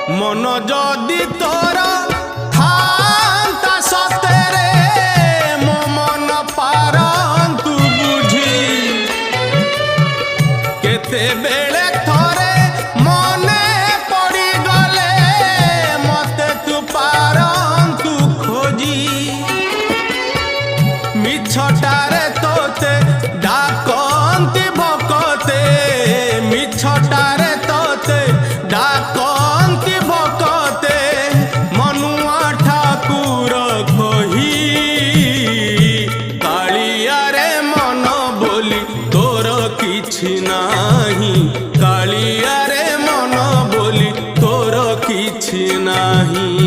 मन जदि तोर थांता सतेरे मो मन पारंतु बुझी केते बेले थरे मने पड़ी गले मते तू पारंतु खोजी मिछटारे तोते डाकंती भकते मिछटारे तोते डाकंती भकते मनुआ ठाकुर कही कालिया रे मन बोली तोर किछि नाही कालिया रे मन बोली तोर किछि नाही।